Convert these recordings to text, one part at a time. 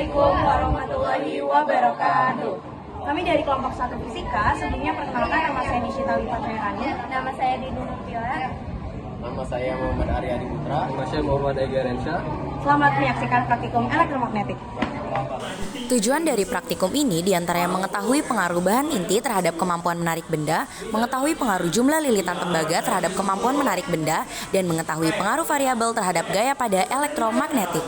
Assalamualaikum warahmatullahi wabarakatuh. Kami dari kelompok 1 Fisika. Sebelumnya perkenalkan, nama saya Nishita Lipatrani. Nama saya Dinu Nurtila. Nama saya Muhammad Aryadi Putra. Nama saya Muhammad Ega Rensha. Selamat menyaksikan praktikum elektromagnetik. Tujuan dari praktikum ini diantaranya mengetahui pengaruh bahan inti terhadap kemampuan menarik benda, mengetahui pengaruh jumlah lilitan tembaga terhadap kemampuan menarik benda, dan mengetahui pengaruh variabel terhadap gaya pada elektromagnetik.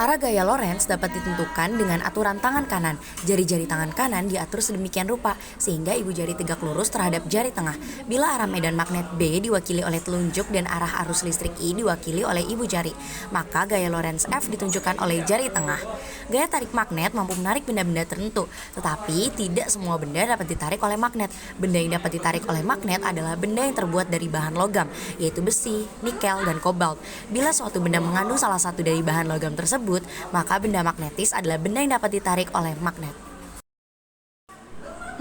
Arah gaya Lorentz dapat ditentukan dengan aturan tangan kanan. Jari-jari tangan kanan diatur sedemikian rupa sehingga ibu jari tegak lurus terhadap jari tengah. Bila arah medan magnet B diwakili oleh telunjuk dan arah arus listrik I diwakili oleh ibu jari, maka gaya Lorentz F ditunjukkan oleh jari tengah. Gaya tarik magnet mampu menarik benda-benda tertentu, tetapi tidak semua benda dapat ditarik oleh magnet. Benda yang dapat ditarik oleh magnet adalah benda yang terbuat dari bahan logam, yaitu besi, nikel, dan kobalt. Bila suatu benda mengandung salah satu dari bahan logam tersebut, maka benda magnetis adalah benda yang dapat ditarik oleh magnet.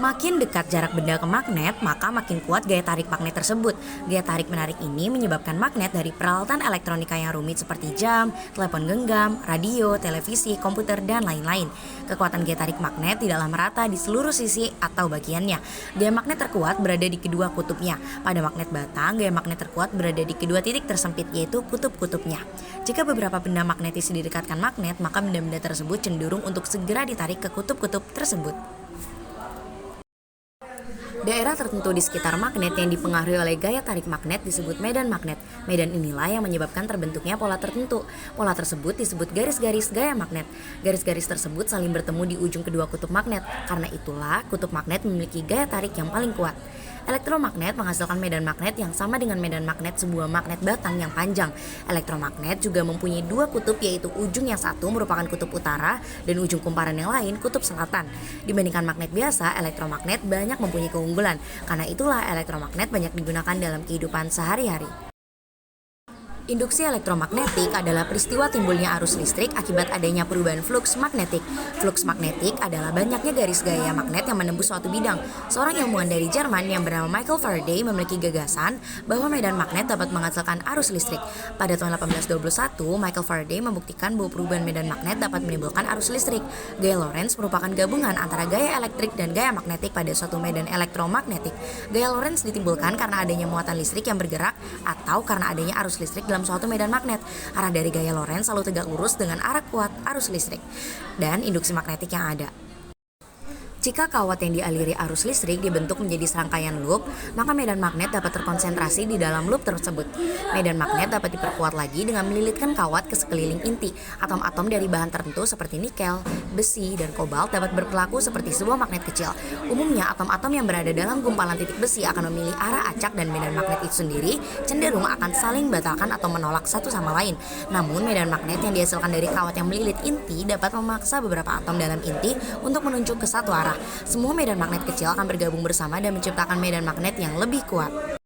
Makin dekat jarak benda ke magnet, maka makin kuat gaya tarik magnet tersebut. Gaya tarik-menarik ini menyebabkan magnet dari peralatan elektronika yang rumit seperti jam, telepon genggam, radio, televisi, komputer, dan lain-lain. Kekuatan gaya tarik magnet tidaklah merata di seluruh sisi atau bagiannya. Gaya magnet terkuat berada di kedua kutubnya. Pada magnet batang, gaya magnet terkuat berada di kedua titik tersempit, yaitu kutub-kutubnya. Jika beberapa benda magnetis didekatkan magnet, maka benda-benda tersebut cenderung untuk segera ditarik ke kutub-kutub tersebut. Daerah tertentu di sekitar magnet yang dipengaruhi oleh gaya tarik magnet disebut medan magnet. Medan inilah yang menyebabkan terbentuknya pola tertentu. Pola tersebut disebut garis-garis gaya magnet. Garis-garis tersebut saling bertemu di ujung kedua kutub magnet. Karena itulah kutub magnet memiliki gaya tarik yang paling kuat. Elektromagnet menghasilkan medan magnet yang sama dengan medan magnet sebuah magnet batang yang panjang. Elektromagnet juga mempunyai dua kutub, yaitu ujung yang satu merupakan kutub utara dan ujung kumparan yang lain kutub selatan. Dibandingkan magnet biasa, elektromagnet banyak mempunyai keunggulan. Karena itulah elektromagnet banyak digunakan dalam kehidupan sehari-hari. Induksi elektromagnetik adalah peristiwa timbulnya arus listrik akibat adanya perubahan fluks magnetik. Fluks magnetik adalah banyaknya garis gaya magnet yang menembus suatu bidang. Seorang ilmuwan dari Jerman yang bernama Michael Faraday memiliki gagasan bahwa medan magnet dapat menghasilkan arus listrik. Pada tahun 1821, Michael Faraday membuktikan bahwa perubahan medan magnet dapat menimbulkan arus listrik. Gaya Lorentz merupakan gabungan antara gaya elektrik dan gaya magnetik pada suatu medan elektromagnetik. Gaya Lorentz ditimbulkan karena adanya muatan listrik yang bergerak atau karena adanya arus listrik dalam suatu medan magnet. Arah dari gaya Lorentz selalu tegak lurus dengan arah kuat arus listrik dan induksi magnetik yang ada. Jika kawat yang dialiri arus listrik dibentuk menjadi serangkaian loop, maka medan magnet dapat terkonsentrasi di dalam loop tersebut. Medan magnet dapat diperkuat lagi dengan melilitkan kawat ke sekeliling inti. Atom-atom dari bahan tertentu seperti nikel, besi, dan kobalt dapat berperilaku seperti sebuah magnet kecil. Umumnya, atom-atom yang berada dalam gumpalan titik besi akan memilih arah acak, dan medan magnet itu sendiri cenderung akan saling batalkan atau menolak satu sama lain. Namun, medan magnet yang dihasilkan dari kawat yang melilit inti dapat memaksa beberapa atom dalam inti untuk menunjuk ke satu arah. Semua medan magnet kecil akan bergabung bersama dan menciptakan medan magnet yang lebih kuat.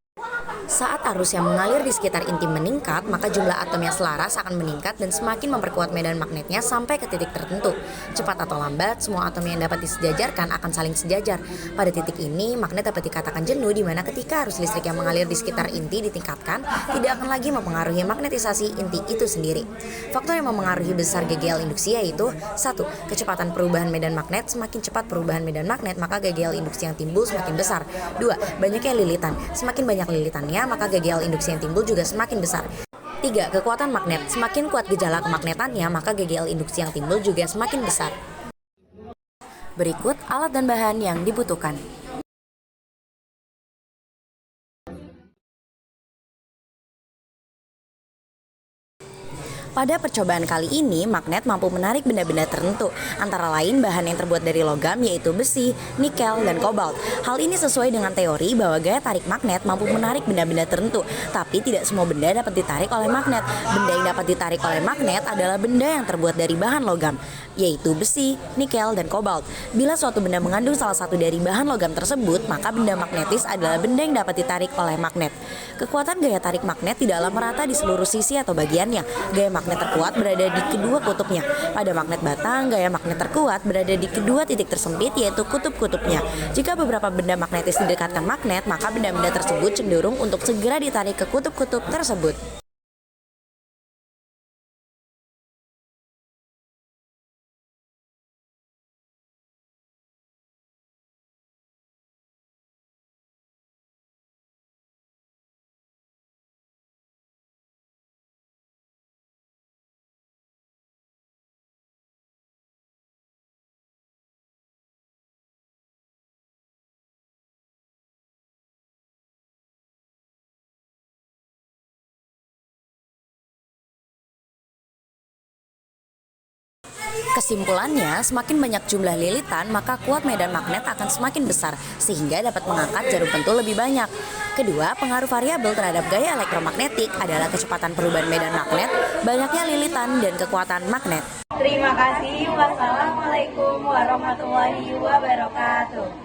Saat arus yang mengalir di sekitar inti meningkat, maka jumlah atom yang selaras akan meningkat dan semakin memperkuat medan magnetnya sampai ke titik tertentu. Cepat atau lambat, semua atom yang dapat disejajarkan akan saling sejajar. Pada titik ini, magnet dapat dikatakan jenuh, di mana ketika arus listrik yang mengalir di sekitar inti ditingkatkan, tidak akan lagi mempengaruhi magnetisasi inti itu sendiri. Faktor yang mempengaruhi besar GGL induksi yaitu 1. Kecepatan perubahan medan magnet. Semakin cepat perubahan medan magnet, maka GGL induksi yang timbul semakin besar. 2. Banyaknya lilitan. Semakin banyak lilitannya, maka GGL induksi yang timbul juga semakin besar. 3. Kekuatan magnet. Semakin kuat gejala kemagnetannya, maka GGL induksi yang timbul juga semakin besar. Berikut alat dan bahan yang dibutuhkan. Pada percobaan kali ini, magnet mampu menarik benda-benda tertentu, antara lain bahan yang terbuat dari logam yaitu besi, nikel, dan kobalt. Hal ini sesuai dengan teori bahwa gaya tarik magnet mampu menarik benda-benda tertentu, tapi tidak semua benda dapat ditarik oleh magnet. Benda yang dapat ditarik oleh magnet adalah benda yang terbuat dari bahan logam, yaitu besi, nikel, dan kobalt. Bila suatu benda mengandung salah satu dari bahan logam tersebut, maka benda magnetis adalah benda yang dapat ditarik oleh magnet. Kekuatan gaya tarik magnet tidaklah merata di seluruh sisi atau bagiannya. Gaya magnet terkuat berada di kedua kutubnya. Pada magnet batang, gaya magnet terkuat berada di kedua titik tersempit, yaitu kutub-kutubnya. Jika beberapa benda magnetis didekatkan magnet, maka benda-benda tersebut cenderung untuk segera ditarik ke kutub-kutub tersebut. Kesimpulannya, semakin banyak jumlah lilitan, maka kuat medan magnet akan semakin besar, sehingga dapat mengangkat jarum pentul lebih banyak. Kedua, pengaruh variabel terhadap gaya elektromagnetik adalah kecepatan perubahan medan magnet, banyaknya lilitan, dan kekuatan magnet. Terima kasih. Wassalamualaikum warahmatullahi wabarakatuh.